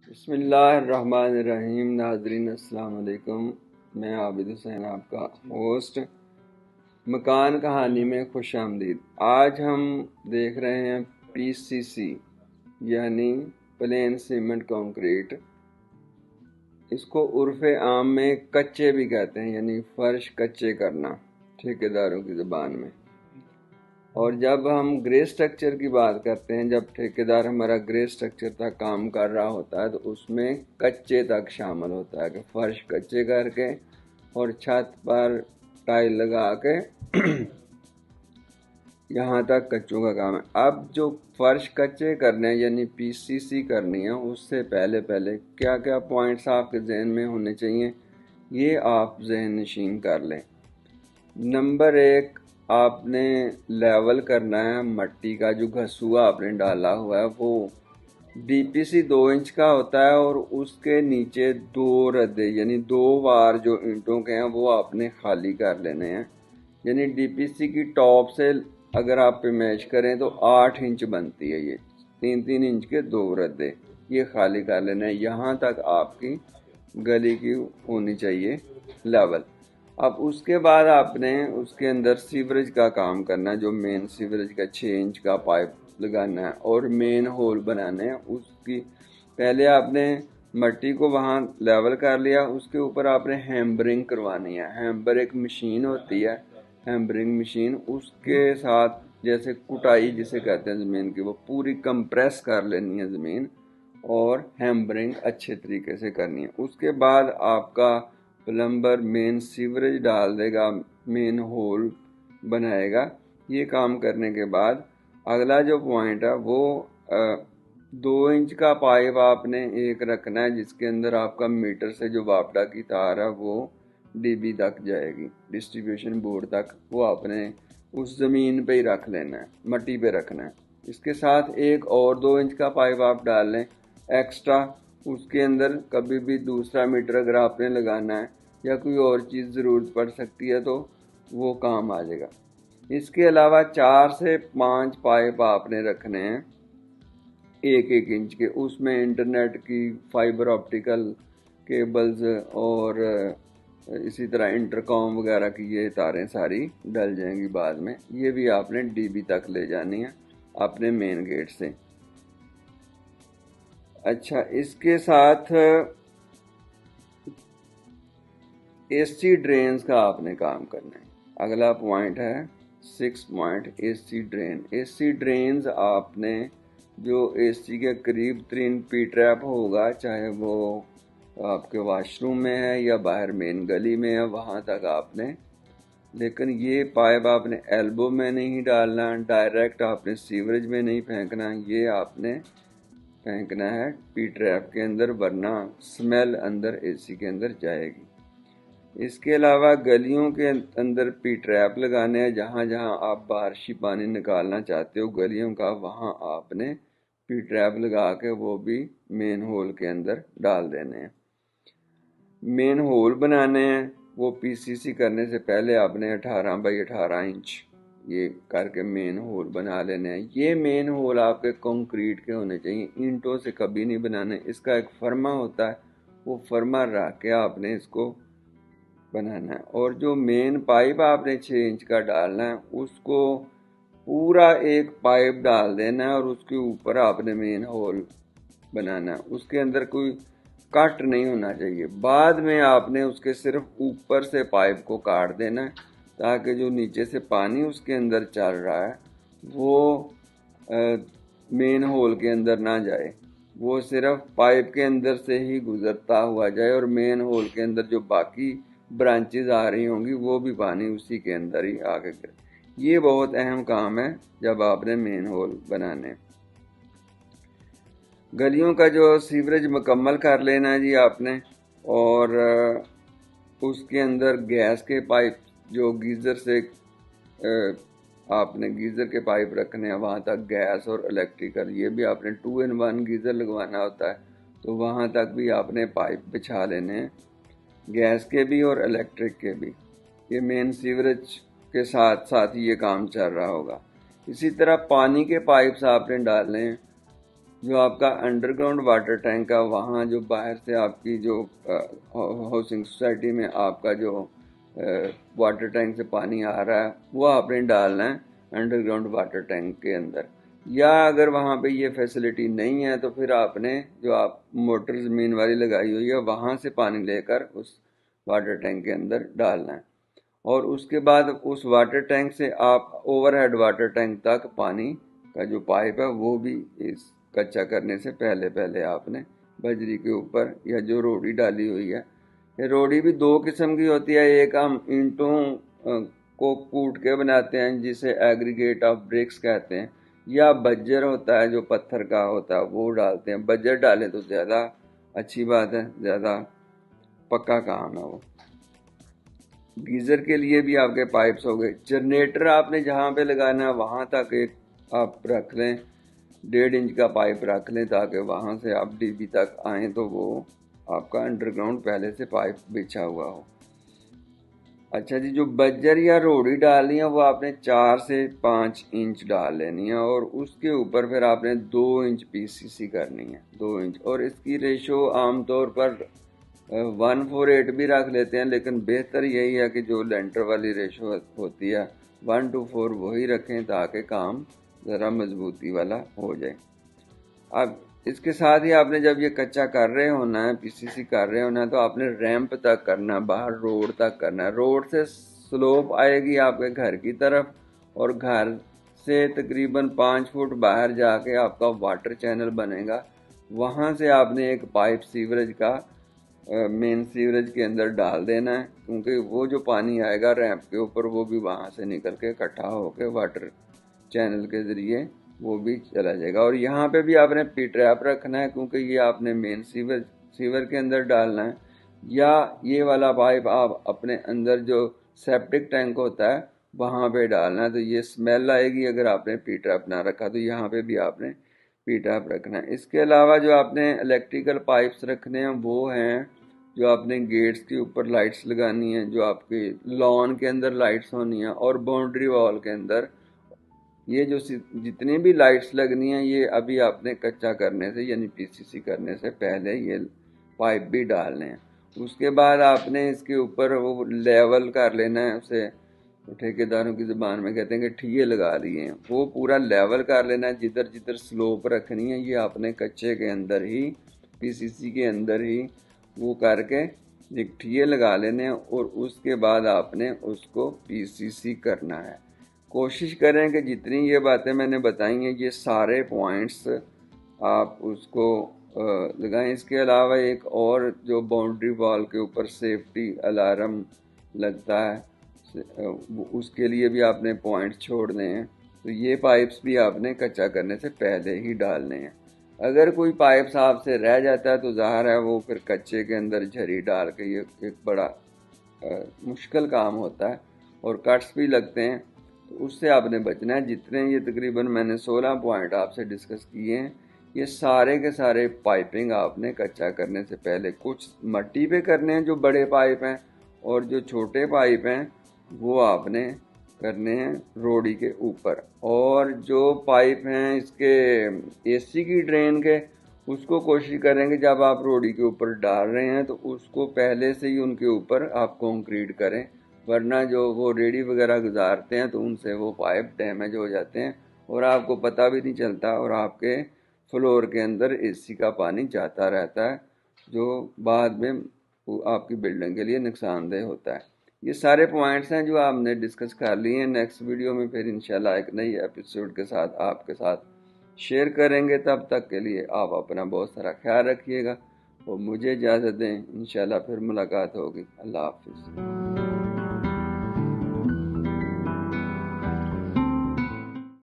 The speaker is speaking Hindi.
बिस्मिल्लाहिर्रहमानिर्रहीम। नाज़रीन अस्सलाम वालेकुम। मैं आबिद हुसैन आपका होस्ट। मकान कहानी में खुश आमदीद। आज हम देख रहे हैं पीसीसी यानी प्लेन सीमेंट कंक्रीट। इसको उर्फ़े आम में कच्चे भी कहते हैं, यानी फर्श कच्चे करना ठेकेदारों की ज़बान में। और जब हम ग्रे स्ट्रक्चर की बात करते हैं, जब ठेकेदार हमारा ग्रे स्ट्रक्चर तक काम कर रहा होता है तो उसमें कच्चे तक शामिल होता है कि फर्श कच्चे करके और छत पर टाइल लगा के यहाँ तक कच्चों का काम है। अब जो फर्श कच्चे करने हैं यानी पीसीसी करनी है, उससे पहले पहले क्या क्या पॉइंट्स आपके जहन में होने चाहिए, ये आप जहन नशीन कर लें। नंबर 1, आपने लेवल करना है मट्टी का। जो घसुआ आपने डाला हुआ है वो डीपीसी 2 इंच का होता है और उसके नीचे 2 रद्दे यानी 2 बार जो ईंटों के हैं वो आपने खाली कर लेने हैं। यानी डीपीसी की टॉप से अगर आप मैच करें तो 8 इंच बनती है। ये 3-3 इंच के 2 रद्दे ये खाली कर लेने हैं। यहाँ तक आपकी गली की होनी चाहिए लेवल। अब उसके बाद आपने उसके अंदर सीवरेज का काम करना है। जो मेन सीवरेज का 6 इंच का पाइप लगाना है और मेन होल बनाने हैं। उसकी पहले आपने मट्टी को वहाँ लेवल कर लिया, उसके ऊपर आपने हैम्बरिंग करवानी है। हैम्बर एक मशीन होती है, हैम्बरिंग मशीन, उसके साथ जैसे कुटाई जिसे कहते हैं ज़मीन की, वो पूरी कंप्रेस कर लेनी है ज़मीन और हैम्बरिंग अच्छे तरीके से करनी है। उसके बाद आपका प्लम्बर मेन सीवरेज डाल देगा, मेन होल बनाएगा। ये काम करने के बाद अगला जो पॉइंट है वो 2 इंच का पाइप आपने एक रखना है, जिसके अंदर आपका मीटर से जो वापडा की तार है वो डीबी तक जाएगी, डिस्ट्रीब्यूशन बोर्ड तक। वो आपने उस ज़मीन पे ही रख लेना है, मट्टी पे रखना है। इसके साथ एक और 2 इंच का पाइप आप डाल लें एक्स्ट्रा। उसके अंदर कभी भी दूसरा मीटर अगर आपने लगाना है या कोई और चीज़ ज़रूरत पड़ सकती है तो वो काम आ जाएगा। इसके अलावा 4 से 5 पाइप आपने रखने हैं 1-1 इंच के। उसमें इंटरनेट की फाइबर ऑप्टिकल केबल्स और इसी तरह इंटरकॉम वगैरह की ये तारें सारी डल जाएंगी बाद में। ये भी आपने डीबी तक ले जानी है अपने मेन गेट से। अच्छा, इसके साथ एसी ड्रेन्स का आपने काम करना है। अगला पॉइंट है 6 point acid rain. AC drains आपने जो एसी के करीब 3 पी ट्रैप होगा, चाहे वो आपके वॉशरूम में है या बाहर मेन गली में है, वहाँ तक आपने, लेकिन ये पाइप आपने एल्बो में नहीं डालना, डायरेक्ट आपने सीवरेज में नहीं फेंकना, ये आपने फेंकना है पी ट्रैप के अंदर, वरना स्मेल अंदर एसी के अंदर जाएगी। इसके अलावा गलियों के अंदर पी ट्रैप लगाने हैं। जहाँ जहाँ आप बारिशी पानी निकालना चाहते हो गलियों का, वहाँ आपने पी ट्रैप लगा के वो भी मेन होल के अंदर डाल देने हैं। मेन होल बनाने हैं, वो पीसीसी करने से पहले आपने 18 बाई 18 इंच ये करके मेन होल बना लेने हैं। ये मेन होल आपके कंक्रीट के होने चाहिए, ईंटों से कभी नहीं बनाने। इसका एक फर्मा होता है, वो फर्मा रख के आपने इसको बनाना है। और जो मेन पाइप आपने 6 इंच का डालना है, उसको पूरा एक पाइप डाल देना है और उसके ऊपर आपने मेन होल बनाना है। उसके अंदर कोई कट नहीं होना चाहिए। बाद में आपने उसके सिर्फ ऊपर से पाइप को काट देना है, ताकि जो नीचे से पानी उसके अंदर चल रहा है वो मेन होल के अंदर ना जाए, वो सिर्फ पाइप के अंदर से ही गुजरता हुआ जाए और मेन होल के अंदर जो बाकी ब्रांचेज आ रही होंगी वो भी पानी उसी के अंदर ही आगे गिरे। ये बहुत अहम काम है जब आपने मेन होल बनाने। गलियों का जो सीवरेज मुकम्मल कर लेना है जी आपने, और उसके अंदर गैस के पाइप जो गीज़र से आपने गीज़र के पाइप रखने हैं, वहाँ तक गैस और इलेक्ट्रिकल, ये भी आपने 2 in 1 गीज़र लगवाना होता है, तो वहाँ तक भी आपने पाइप बिछा लेने हैं, गैस के भी और इलेक्ट्रिक के भी। ये मेन सीवरेज के साथ साथ ही ये काम चल रहा होगा। इसी तरह पानी के पाइप्स आपने डालने हैं जो आपका अंडरग्राउंड वाटर टैंक है, वहाँ जो बाहर से आपकी जो हाउसिंग सोसाइटी में आपका जो वाटर टैंक से पानी आ रहा है, वो आपने डालना है अंडरग्राउंड वाटर टैंक के अंदर। या अगर वहाँ पे ये फैसिलिटी नहीं है तो फिर आपने जो आप मोटर ज़मीन वाली लगाई हुई है, वहाँ से पानी लेकर उस वाटर टैंक के अंदर डालना है। और उसके बाद उस वाटर टैंक से आप ओवरहेड वाटर टैंक तक पानी का जो पाइप है वो भी इस कच्चा करने से पहले पहले आपने बजरी के ऊपर या जो रोड़ी डाली हुई है, ये रोड़ी भी दो किस्म की होती है। एक हम ईंटों को कूट के बनाते हैं जिसे एग्रीगेट ऑफ ब्रिक्स कहते हैं, या बज्जर होता है जो पत्थर का होता है वो डालते हैं। बज्जर डालें तो ज़्यादा अच्छी बात है, ज़्यादा पक्का काम है वो। गीज़र के लिए भी आपके पाइप्स हो गए। जनरेटर आपने जहाँ पे लगाना है वहाँ तक एक आप रख लें, 1.5 इंच का पाइप रख लें ताकि वहाँ से आप डीबी तक आएँ तो वो आपका अंडरग्राउंड पहले से पाइप बिछा हुआ हो। अच्छा जी, जो बज्जर या रोड़ी डालनी है वो आपने 4 से 5 इंच डाल लेनी है, और उसके ऊपर फिर आपने 2 इंच पीसीसी करनी है, 2 इंच। और इसकी रेशो आमतौर पर 1:8 भी रख लेते हैं, लेकिन बेहतर यही है कि जो लेंटर वाली रेशो होती है 1:4 वही रखें ताकि काम ज़रा मजबूती वाला हो जाए। अब इसके साथ ही आपने जब ये कच्चा कर रहे होना है, पीसीसी कर रहे होना है, तो आपने रैंप तक करना है, बाहर रोड तक करना है। रोड से स्लोप आएगी आपके घर की तरफ, और घर से तकरीबन 5 फुट बाहर जाके आपका वाटर चैनल बनेगा। वहाँ से आपने एक पाइप सीवरेज का मेन सीवरेज के अंदर डाल देना है, क्योंकि वो जो पानी आएगा रैंप के ऊपर वो भी वहाँ से निकल के इकट्ठा होकर वाटर चैनल के ज़रिए वो भी चला जाएगा। और यहाँ पे भी आपने पी ट्रैप रखना है, क्योंकि ये आपने मेन सीवर के अंदर डालना है, या ये वाला पाइप आप अपने अंदर जो सेप्टिक टैंक होता है वहाँ पे डालना है। तो ये स्मेल आएगी अगर आपने पी ट्रैप ना रखा, तो यहाँ पे भी आपने पी ट्रैप रखना है। इसके अलावा जो आपने इलेक्ट्रिकल पाइप्स रखने हैं वो हैं जो आपने गेट्स के ऊपर लाइट्स लगानी है, जो आपके लॉन के अंदर लाइट्स होनी है, और बाउंड्री वॉल के अंदर ये जो जितनी भी लाइट्स लगनी है ये अभी आपने कच्चा करने से यानी पीसीसी करने से पहले ये पाइप भी डालने हैं। उसके बाद आपने इसके ऊपर वो लेवल कर लेना है, उसे ठेकेदारों की ज़बान में कहते हैं कि ठिये लगा दिए हैं, वो पूरा लेवल कर लेना है। जिधर जिधर स्लोप रखनी है ये आपने कच्चे के अंदर ही, पीसीसी के अंदर ही वो करके एक ठिये लगा लेने हैं, और उसके बाद आपने उसको पीसीसी करना है। कोशिश करें कि जितनी ये बातें मैंने बताई हैं ये सारे पॉइंट्स आप उसको लगाएं। इसके अलावा एक और जो बाउंड्री वॉल के ऊपर सेफ्टी अलार्म लगता है, उसके लिए भी आपने पॉइंट्स छोड़ने हैं। तो ये पाइप्स भी आपने कच्चा करने से पहले ही डालने हैं। अगर कोई पाइप्स आपसे रह जाता है तो ज़ाहिर है वो फिर कच्चे के अंदर झरी डाल के ये एक बड़ा मुश्किल काम होता है और कट्स भी लगते हैं, तो उससे आपने बचना है। जितने ये तकरीबन मैंने 16 पॉइंट आपसे डिस्कस किए हैं, ये सारे के सारे पाइपिंग आपने कच्चा करने से पहले, कुछ मट्टी पे करने हैं जो बड़े पाइप हैं, और जो छोटे पाइप हैं वो आपने करने हैं रोड़ी के ऊपर। और जो पाइप हैं इसके एसी की ड्रेन के, उसको कोशिश करेंगे जब आप रोड़ी के ऊपर डाल रहे हैं तो उसको पहले से ही उनके ऊपर आप कंक्रीट करें, वरना जो वो रेडी वगैरह गुजारते हैं तो उनसे वो पाइप डैमेज हो जाते हैं और आपको पता भी नहीं चलता, और आपके फ्लोर के अंदर एसी का पानी जाता रहता है जो बाद में आपकी बिल्डिंग के लिए नुकसानदेह होता है। ये सारे पॉइंट्स हैं जो आपने डिस्कस कर लिए हैं। नेक्स्ट वीडियो में फिर इंशाल्लाह एक नई एपिसोड के साथ आपके साथ शेयर करेंगे। तब तक के लिए आप अपना बहुत सारा ख्याल रखिएगा और मुझे इजाज़त दें। इंशाल्लाह फिर मुलाकात होगी। अल्लाह हाफिज़।